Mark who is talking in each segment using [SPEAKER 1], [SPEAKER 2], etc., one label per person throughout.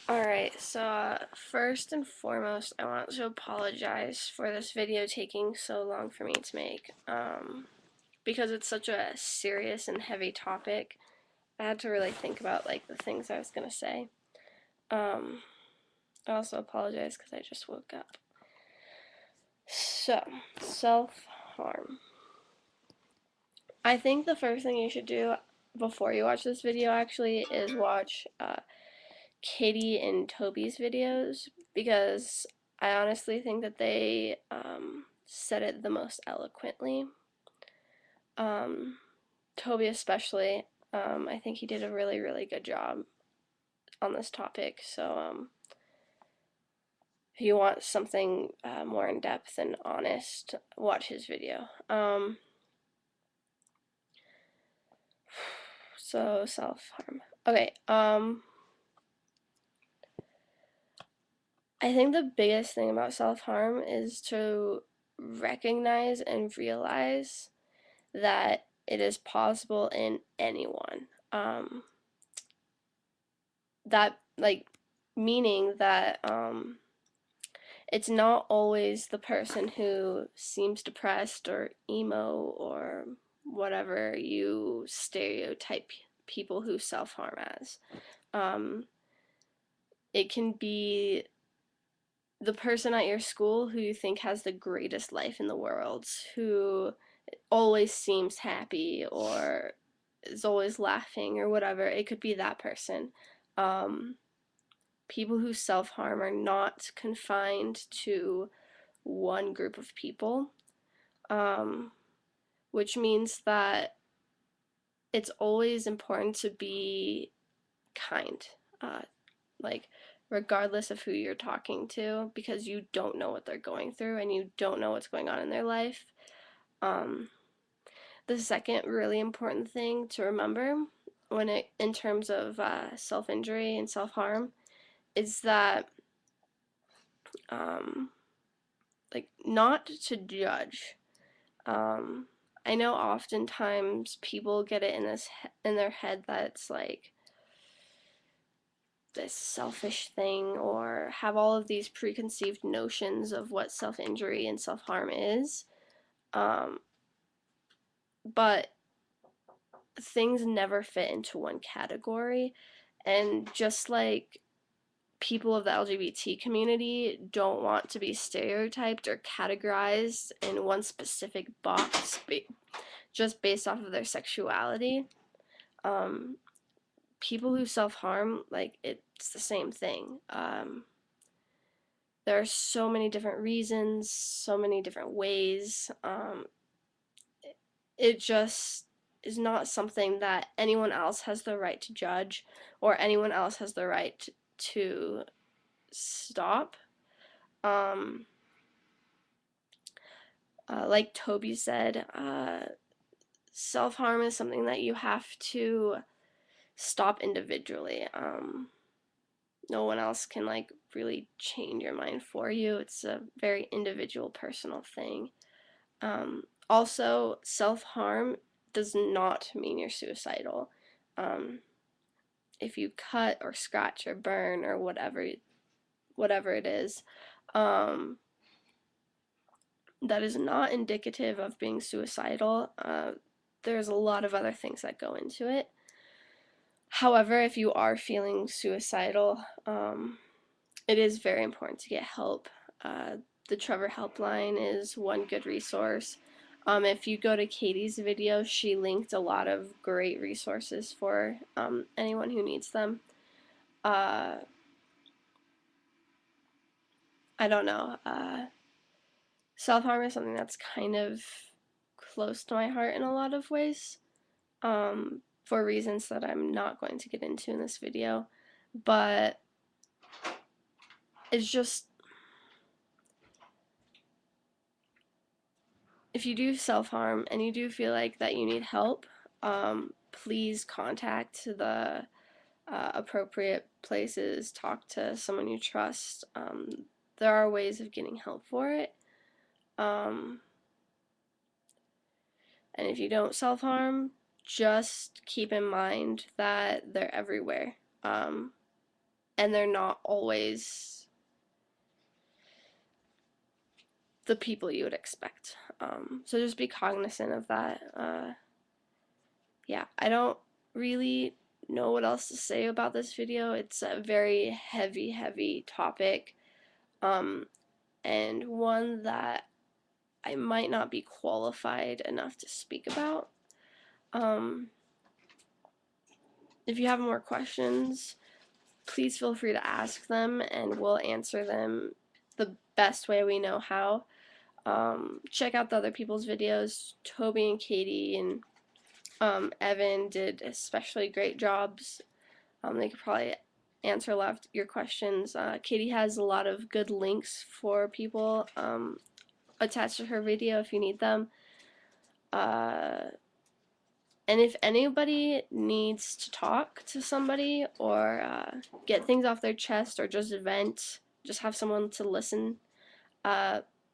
[SPEAKER 1] Alright, so first and foremost, I want to apologize for this video taking so long for me to make. Because it's such a serious and heavy topic, I had to really think about like the things I was gonna say. Um, I also apologize because I just woke up. So, self-harm. I think the first thing you should do before you watch this video actually is watch Katie and Toby's videos because I honestly think that they said it the most eloquently. Um, Toby especially, I think he did a really, really good job on this topic. So if you want something more in depth and honest, watch his video. So self harm. Okay. I think the biggest thing about self harm is to recognize and realize that it is possible in anyone. That, like, meaning that it's not always the person who seems depressed or emo or whatever you stereotype people who self harm as. Um, it can be the person at your school who you think has the greatest life in the world, who always seems happy or is always laughing or whatever. It could be that person. Um, People who self harm are not confined to one group of people, um, which means that it's always important to be kind, uh, like, regardless of who you're talking to, because you don't know what they're going through and you don't know what's going on in their life. Um, the second really important thing to remember in terms of self injury and self harm is that um, like, not to judge. Um, I know oftentimes people get it in their head that it's like this selfish thing, or have all of these preconceived notions of what self injury and self harm is. Um, but things never fit into one category, and just like people of the LGBT community don't want to be stereotyped or categorized in one specific box just based off of their sexuality. Um, People who self harm, like, it's the same thing. There are so many different reasons, so many different ways. It just is not something that anyone else has the right to judge or anyone else has the right to stop. Um, like Toby said, self harm is something that you have to stop individually. No one else can, like, really change your mind for you. It's a very individual, personal thing. Also, self harm does not mean you're suicidal. Um, if you cut or scratch or burn or whatever it is, um, that is not indicative of being suicidal. There's a lot of other things that go into it. However, if you are feeling suicidal, it is very important to get help. The Trevor Helpline is one good resource. If you go to Katie's video, she linked a lot of great resources for anyone who needs them. Uh, I don't know. Self harm is something that's kind of close to my heart in a lot of ways, for reasons that I'm not going to get into in this video. But it's just, if you do self harm and you do feel like that you need help, please contact the appropriate places, talk to someone you trust. There are ways of getting help for it. Um, and if you don't self harm, just keep in mind that they're everywhere. Um, and they're not always the people you would expect. So just be cognizant of that. Yeah, I don't really know what else to say about this video. It's a very heavy topic, um, and one that I might not be qualified enough to speak about. Um, if you have more questions, please feel free to ask them, and we'll answer them the best way we know how. Check out the other people's videos. Toby and Katie and Evan did especially great jobs. They could probably answer a lot of your questions. Katie has a lot of good links for people attached to her video if you need them. And if anybody needs to talk to somebody or get things off their chest or just vent, just have someone to listen,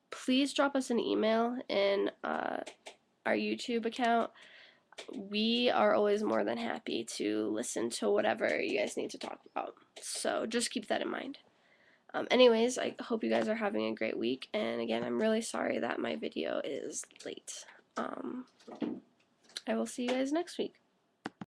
[SPEAKER 1] please drop us an email in our YouTube account. We are always more than happy to listen to whatever you guys need to talk about. So just keep that in mind. Anyways, I hope you guys are having a great week. And again, I'm really sorry that my video is late. I will see you guys next week.